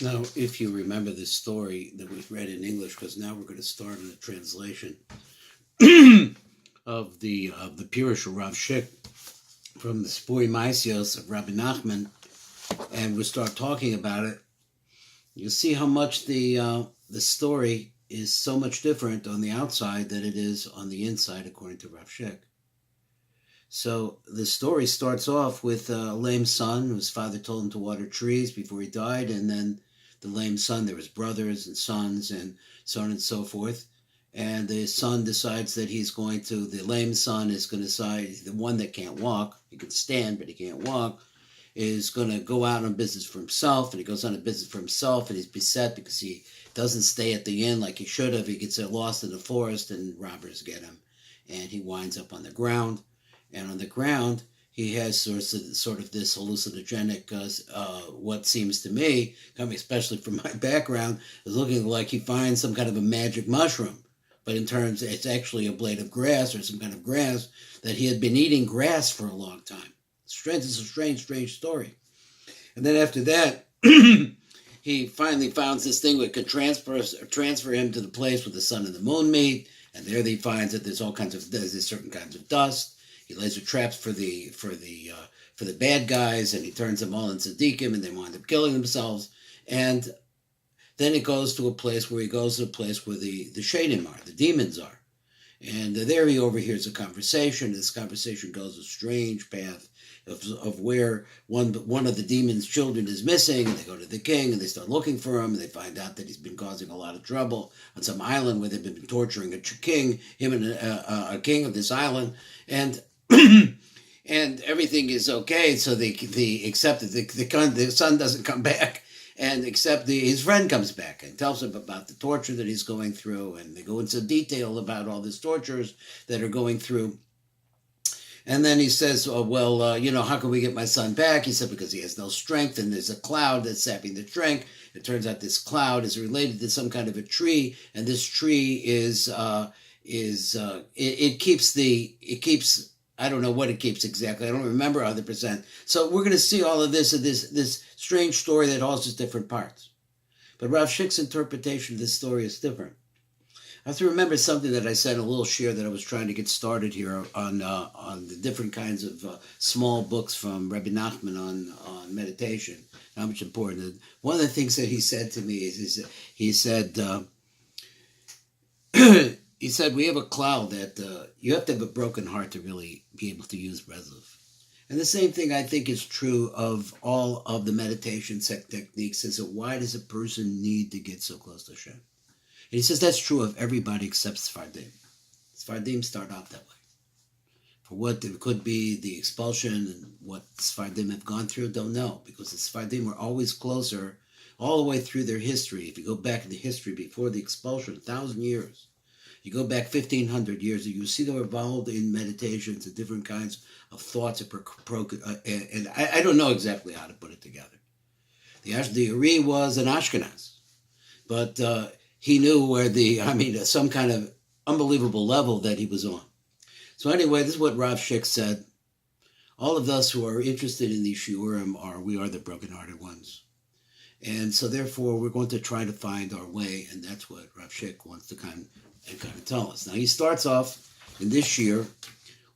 Now, if you remember this story that we've read in English, because now we're going to start on a translation of the Pirush of Rav Shik from the Sipurei Maasiot of Rabbi Nachman, and we'll start talking about it. You'll see how much the story is so much different on the outside than it is on the inside, according to Rav Shik. So the story starts off with a lame son whose father told him to water trees before he died, and then the lame son, there was brothers and sons and so on and so forth. And the son decides that the lame son is going to decide, the one that can't walk, he can stand but he can't walk, is going to go out on business for himself, and he goes on a business for himself, and he's beset because he doesn't stay at the inn like he should have. He gets lost in the forest, and robbers get him, and he winds up on the ground. And on the ground, he has sort of this hallucinogenic, what seems to me, coming especially from my background, is looking like he finds some kind of a magic mushroom. But in terms, it's actually a blade of grass or some kind of grass that he had been eating grass for a long time. It's a strange story. And then after that, he finally finds this thing that could transfer him to the place where the sun and the moon meet. And there he finds that there's certain kinds of dust. He lays traps for the bad guys, and he turns them all into tzaddikim, and they wind up killing themselves. And then it goes to a place where the shadim are, the demons are. And there he overhears a conversation. This conversation goes a strange path of where one of the demon's children is missing, and they go to the king, and they start looking for him, and they find out that he's been causing a lot of trouble on some island where they've been torturing him and a king of this island, and and everything is okay. So they accept that the son doesn't come back, and except his friend comes back and tells him about the torture that he's going through, and they go into detail about all these tortures that are going through. And then he says, how can we get my son back? He said, because he has no strength, and there's a cloud that's sapping the strength. It turns out this cloud is related to some kind of a tree, and this tree it keeps, I don't know what it keeps exactly. I don't remember 100%. So we're going to see all of this strange story that all has different parts. But Rav Shik's interpretation of this story is different. I have to remember something that I said in a little share that I was trying to get started here on the different kinds of small books from Rabbi Nachman on meditation, how much important. One of the things that he said to me is he said, he said, we have a cloud that you have to have a broken heart to really be able to use Breslov. And the same thing I think is true of all of the meditation techniques. Is why does a person need to get so close to Hashem? And he says that's true of everybody except Sfardim. Sfardim start out that way. For what it could be the expulsion and what Sfardim have gone through, don't know. Because the Sfardim were always closer all the way through their history. If you go back in the history before the expulsion, 1,000 years, you go back 1,500 years, you see they were involved in meditations and different kinds of thoughts. And I don't know exactly how to put it together. The Uri was an Ashkenaz. But he knew some kind of unbelievable level that he was on. So anyway, this is what Rav Shik said. All of us who are interested in these shiurim we are the brokenhearted ones. And so therefore, we're going to try to find our way, and that's what Rav Shik wants to kind of tell us. Now, he starts off in this shiur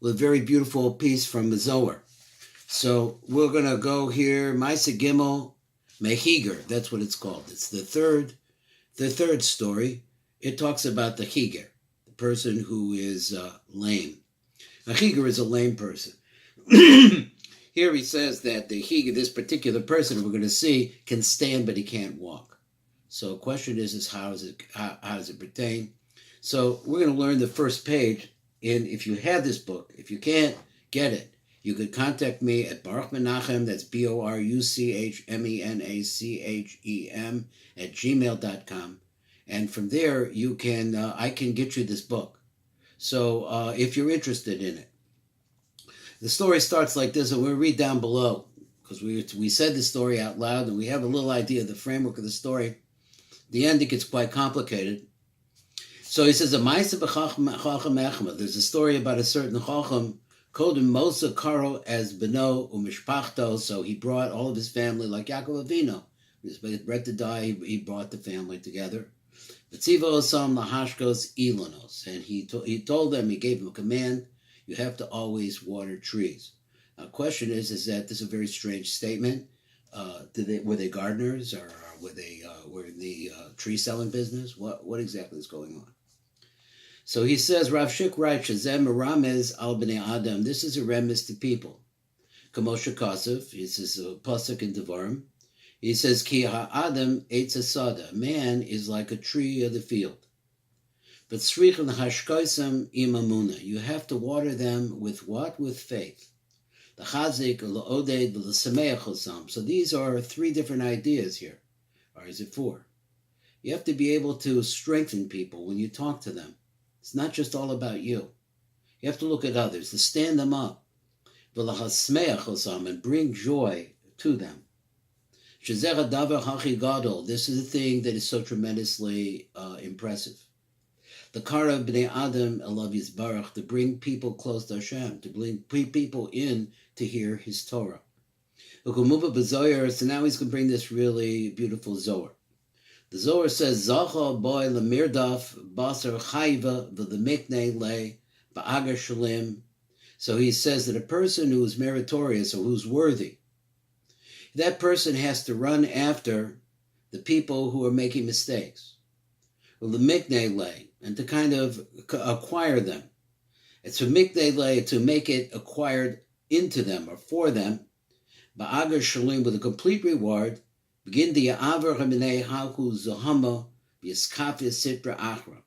with a very beautiful piece from the Zohar. So we're going to go here, Maisa Gimel Mehiger, that's what it's called. It's the third story. It talks about the Higer, the person who is lame. A Higer is a lame person. Here he says that the Higer, this particular person we're going to see, can stand but he can't walk. So the question is how does it pertain? So we're going to learn the first page. And if you have this book, if you can't get it, you could contact me at Baruch Menachem, that's BORUCHMENACHEM @gmail.com. And from there, I can get you this book. So if you're interested in it. The story starts like this, and we'll read down below, because we said the story out loud, and we have a little idea of the framework of the story. The end, it gets quite complicated. So he says, there's a story about a certain Chacham, called him Mosa Karo as Beno Umishpachto, so he brought all of his family, like Yaakov Avinu. His bread to die, he brought the family together. V'tziva osam lahashkos ilanos. And he told them, he gave them a command, you have to always water trees. Now, the question is that this is a very strange statement. Were they gardeners, or were in the tree selling business? What exactly is going on? So he says, Rav Shik writes, Shazem Ramez al bnei Adam. This is a remiss to people. Kamosha Kasev, this is a pasuk in Devarim. He says, Ki ha'adam eitz asada. Man is like a tree of the field. But tzrichin hashkoisam imamuna. You have to water them with what? With faith. The chazik, l'oded, l'sameach osam. So these are three different ideas here. Or is it four? You have to be able to strengthen people when you talk to them. It's not just all about you. You have to look at others, to stand them up. And bring joy to them. This is the thing that is so tremendously impressive. The kara b'nei Adam elav yizbarach, to bring people close to Hashem, to bring people in to hear His Torah. So now he's going to bring this really beautiful Zohar. The Zohar says, Zacha boy lemirdaf basar chayva v'lemikne le ba'agar shalim. So he says that a person who is meritorious or who's worthy, that person has to run after the people who are making mistakes. V'lemikne le, and to kind of acquire them. It's to mikne le, to make it acquired into them or for them. Ba'agar shalim, with a complete reward. Begin the Ya'avar Haminei Haku Zohama V'Yiskafia Sitra Achra.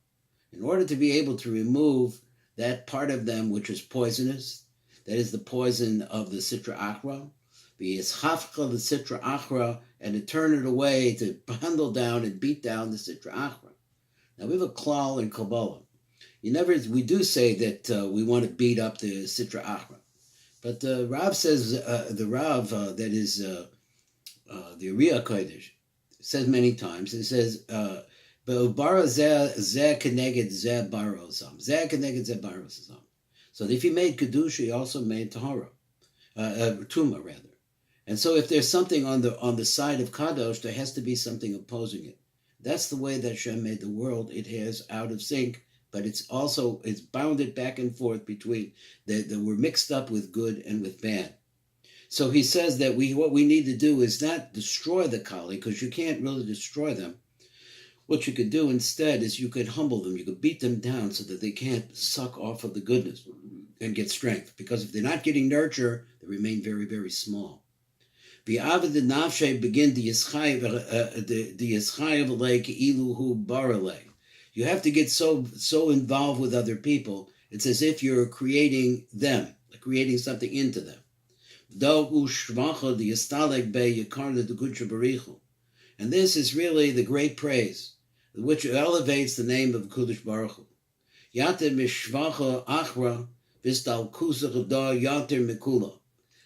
In order to be able to remove that part of them which is poisonous, that is the poison of the Sitra Achra, V'Yischafcha the Sitra Achra, and to turn it away, to bundle down and beat down the Sitra Achra. Now we have a klal in Kabbalah. We do say that we want to beat up the Sitra Achra. But the Rav says, that is the Uriah Kodesh, says many times, it says, so if he made Kedusha, he also made Tahara, Tuma rather. And so if there's something on the side of Kadosh, there has to be something opposing it. That's the way that Hashem made the world. It has out of sync, but it's bounded back and forth between that we're mixed up with good and with bad. So he says that what we need to do is not destroy the Kali, because you can't really destroy them. What you could do instead is you could humble them. You could beat them down so that they can't suck off of the goodness and get strength. Because if they're not getting nurture, they remain very, very small. Begin the You have to get so involved with other people. It's as if you're creating them, creating something into them. And this is really the great praise, which elevates the name of Kudosh Baruch Hu.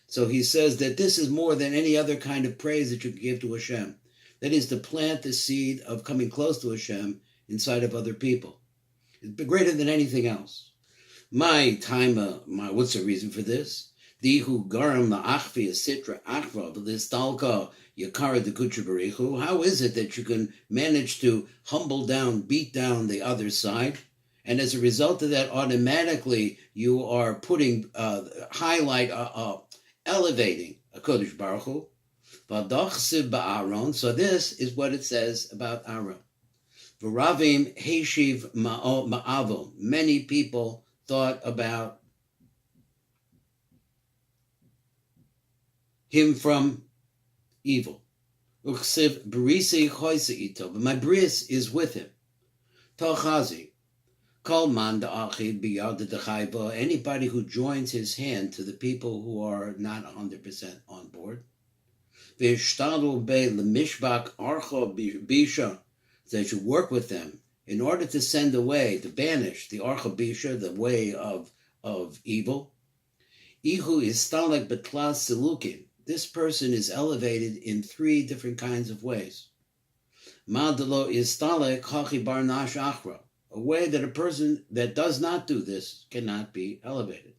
So he says that this is more than any other kind of praise that you can give to Hashem. That is to plant the seed of coming close to Hashem inside of other people. It's greater than anything else. What's the reason for this? Dihu garam la'achvi asitra achra v'listalka yakara dekucha. How is it that you can manage to beat down the other side? And as a result of that, automatically you are putting, elevating a Kodesh Baruch Hu. So this is what it says about Aaron. V'ravim heishiv ma'avo. Many people thought about him from evil. Uchsiv berisi choise ito. But my bris is with him. Tochazi. Kol man da'achid biyad dechayva. Anybody who joins his hand to the people who are not 100% on board. V'ishtadu be lemishbak archo bisha. That you work with them in order to send away, to banish the archo bisha, the way of evil. Ihu istalek betlas silukin. This person is elevated in 3 different kinds of ways. Madalo istalek hachi barnash achra. A way that a person that does not do this cannot be elevated.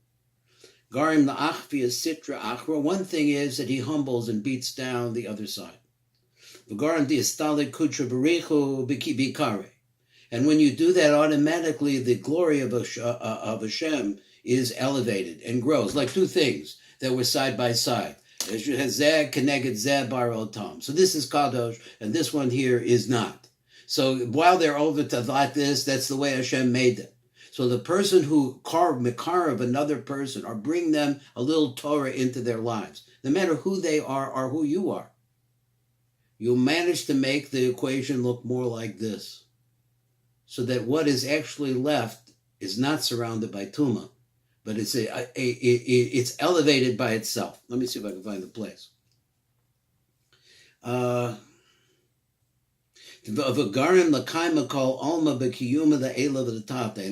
Garim la'achvi sitra achra. One thing is that he humbles and beats down the other side. And when you do that, automatically the glory of Hashem is elevated and grows, like two things that were side by side. So this is Kadosh, and this one here is not. So while they're over to like this, that's the way Hashem made them. So the person who carve another person or bring them a little Torah into their lives, no matter who they are or who you are, you'll manage to make the equation look more like this, so that what is actually left is not surrounded by Tuma, but it's elevated by itself. Let me see if I can find the place. And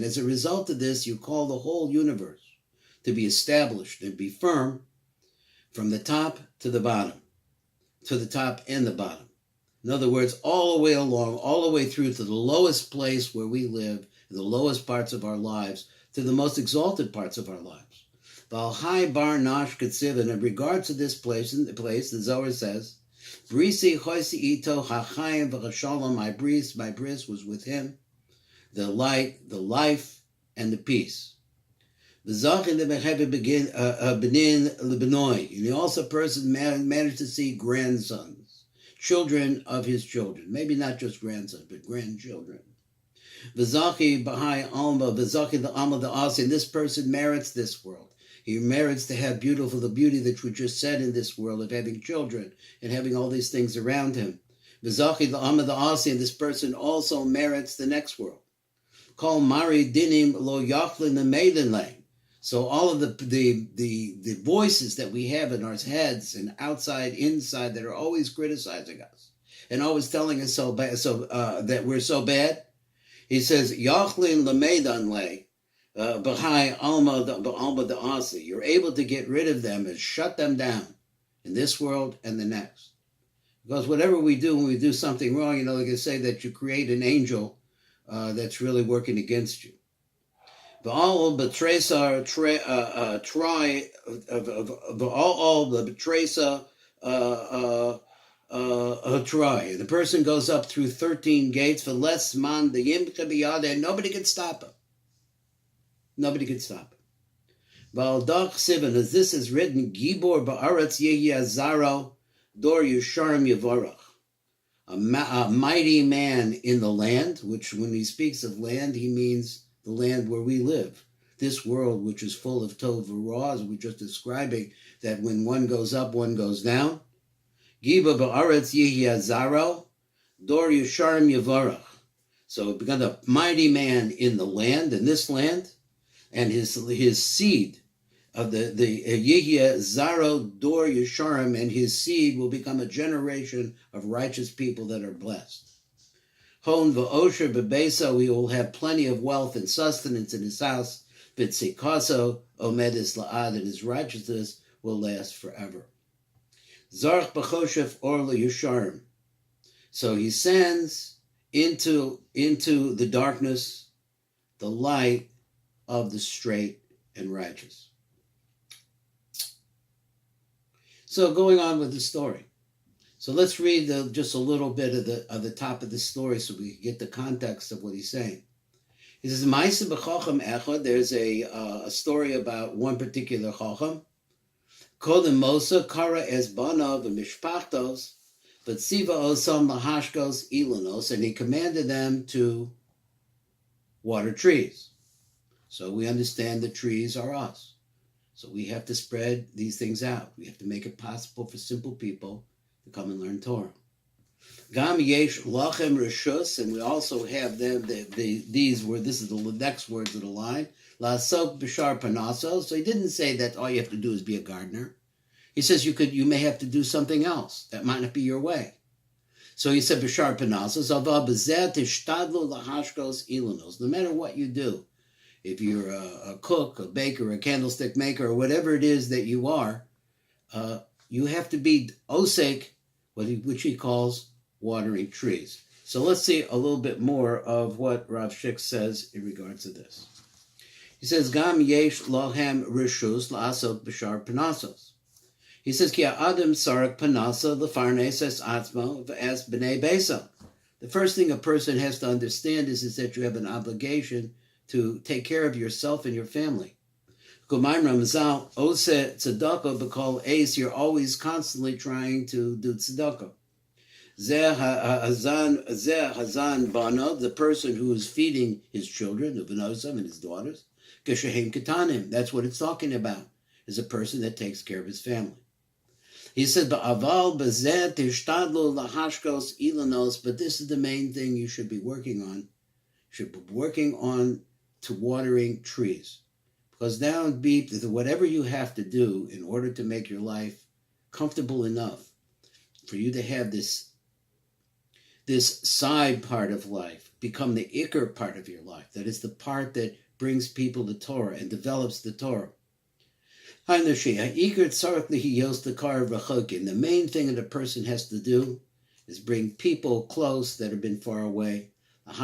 as a result of this, you call the whole universe to be established and be firm from the top to the bottom, to the top and the bottom. In other words, all the way along, all the way through to the lowest place where we live, the lowest parts of our lives, to the most exalted parts of our lives. And in regards to this place, the Zohar says, Brisi choisi ito hachayim v'chashalom, my bris was with him, the light, the life, and the peace. V'zachin benin lebenoi, and he also person managed to see grandsons, children of his children, maybe not just grandsons, but grandchildren. V'zachi b'hai alma, v'zachi the alma the asi, and this person merits this world. He merits to have the beauty that we just said in this world of having children and having all these things around him. V'zachi the alma the asi, and this person also merits the next world. Kol mari dinim lo yachlin the maiden lane. So all of the voices that we have in our heads and outside, inside, that are always criticizing us and always telling us that we're so bad. He says, Yachlin lemeidan le, b'chai alma the asi. You're able to get rid of them and shut them down in this world and the next. Because whatever we do, when we do something wrong, they can say that you create an angel that's really working against you. All the betraysa try. The person goes up through 13 gates for less man the yimcha biyad, and nobody can stop him. Nobody can stop him. Valdach Sivan, as this is written, Gibor ba'aretz yehi azaro dor yusharim yavorach. A mighty man in the land, which when he speaks of land, he means the land where we live. This world, which is full of tov v'ra, as we're just describing, that when one goes up, one goes down. Giba ba'aretz yehi azaro, dor yusharim yavorach. So it becomes a mighty man in the land, in this land, and his seed of the yehi zaro dor yusharim, and his seed will become a generation of righteous people that are blessed. Hon v'osher bebeso, he will have plenty of wealth and sustenance in his house. V'tzikaso omedis la'ad, and his righteousness will last forever. Zarch b'choshef or yusharim. So he sends into the darkness the light of the straight and righteous. So going on with the story. So let's read just a little bit of the top of the story so we can get the context of what he's saying. He says, Ma'aseh b'chacham echad, there's a story about one particular chacham. Kodem Mosa kara es banav v'mishpachtos, but siva osam lahashkos ilanos, and he commanded them to water trees. So we understand the trees are us. So we have to spread these things out. We have to make it possible for simple people to come and learn Torah. Gam yesh lachem reshus, and we also have them. These were. This is the next words of the line. Lasok b'shar panasos. So he didn't say that all you have to do is be a gardener. He says you may have to do something else that might not be your way. So he said b'shar panasos. Ava b'zeh tishtadlu lahashkos ilanos. No matter what you do, if you're a cook, a baker, a candlestick maker, or whatever it is that you are, you have to be osek, which he calls watering trees. So let's see a little bit more of what Rav Shik says in regards to this. He says, Gam yesh lohem rishus la'asot b'shar panasos. He says, Ki Adam Sarak Panasa Lefarnes Es Atzmo as B'nei Besa. The first thing a person has to understand is that you have an obligation to take care of yourself and your family. Kumaim Ramazal, Ose Tzedakah B'kol Eis, you're always constantly trying to do tzedakah. Zeh Hazan Bana, the person who is feeding his children, the Benosam and his daughters, Geshehem Ketanim, that's what it's talking about, is a person that takes care of his family. He said, "Ba'aval b'zeh tishtadlu lahashkos ilanos," but this is the main thing you should be working on. You should be working on to watering trees, because now whatever you have to do in order to make your life comfortable enough for you to have this side part of life become the ikr part of your life. That is the part that brings people to Torah and develops the Torah. The main thing that a person has to do is bring people close that have been far away. To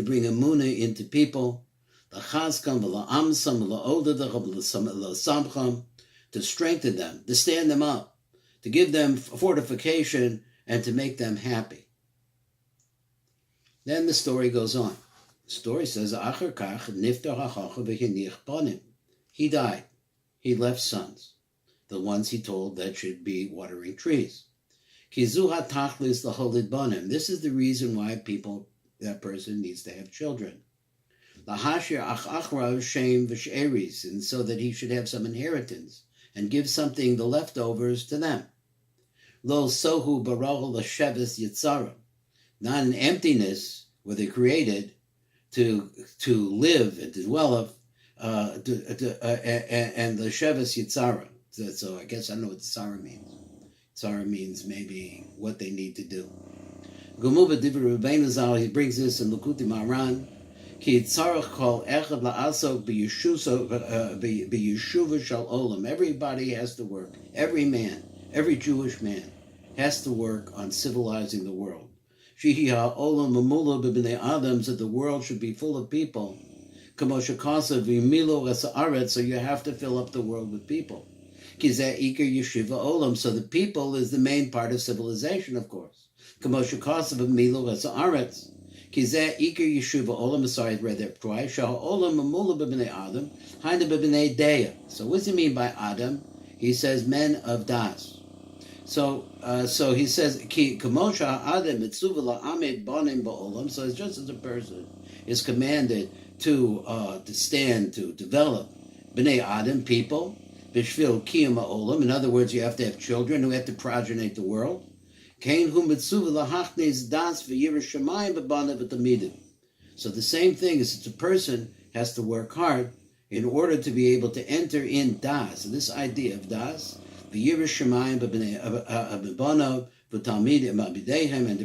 bring Amuna into people. To strengthen them, to stand them up, to give them fortification, and to make them happy. Then the story goes on. The story says, he died. He left sons, the ones he told that should be watering trees. This is the reason why that person needs to have children. And so that he should have some inheritance and give something, the leftovers, to them. Not an emptiness where they created to live and to develop, and the Sheves Yitzara. So I guess I know what Tzara means. Tzara means maybe what they need to do. He brings this in Lukuti Maran. Everybody has to work. Every man, every Jewish man has to work on civilizing the world. So the world should be full of people. So you have to fill up the world with people. So the people is the main part of civilization, of course. So what's it mean by Adam? He says men of Das. So he says, so it's just as a person is commanded to stand, to develop B'nai Adam, people, B'shvil Kiyam Ha'olam. In other words, you have to have children who have to progenate the world. So the same thing is that a person has to work hard in order to be able to enter in Das. So this idea of Das, and to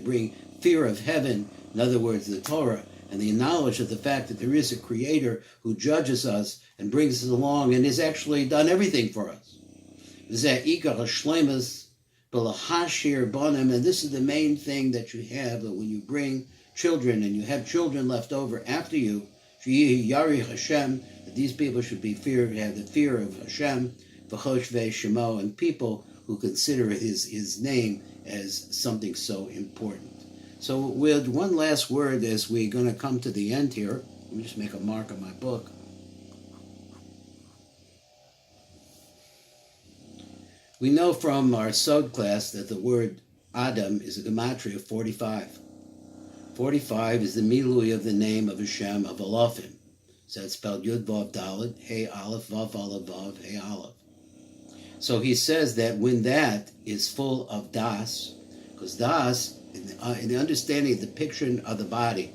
bring fear of heaven, in other words, the Torah, and the knowledge of the fact that there is a creator who judges us and brings us along and has actually done everything for us. And this is the main thing that you have, that when you bring children and you have children left over after you, that these people should be have the fear of Hashem, and people who consider his name as something so important. So with one last word as we're going to come to the end here, let me just make a mark on my book. We know from our Sod class that the word Adam is a gematria of 45. 45 is the milui of the name of Hashem of Alafim. So that's spelled Yud Vav Dalet, Hey Aleph, Vav Aleph, Vav, Hey Aleph. So he says that when that is full of Das, because Das, in the understanding of the picture of the body,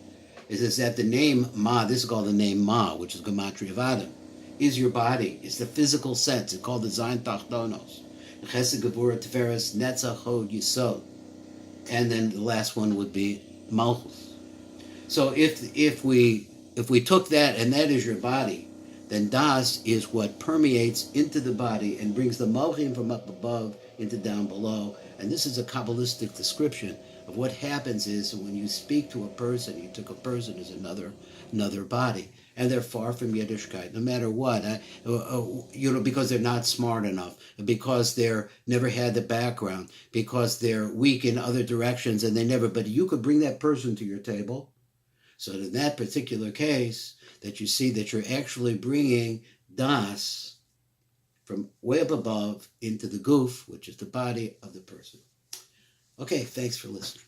is that the name Ma, this is called the name Ma, which is gematria of Adam, is your body. It's the physical sense. It's called the Zayin Tachtonos. Chesed Gevurah Tiferes Netzach Hod Yisod. And then the last one would be Malchus. So if we took that and that is your body, then Das is what permeates into the body and brings the Malchim from up above into down below, And this is a Kabbalistic description of what happens is when you speak to a person, you took a person as another body. And they're far from Yiddishkeit, no matter what. Because they're not smart enough, because they're never had the background, because they're weak in other directions, and but you could bring that person to your table. So in that particular case, that you see that you're actually bringing das from way up above into the goof, which is the body of the person. Okay, thanks for listening.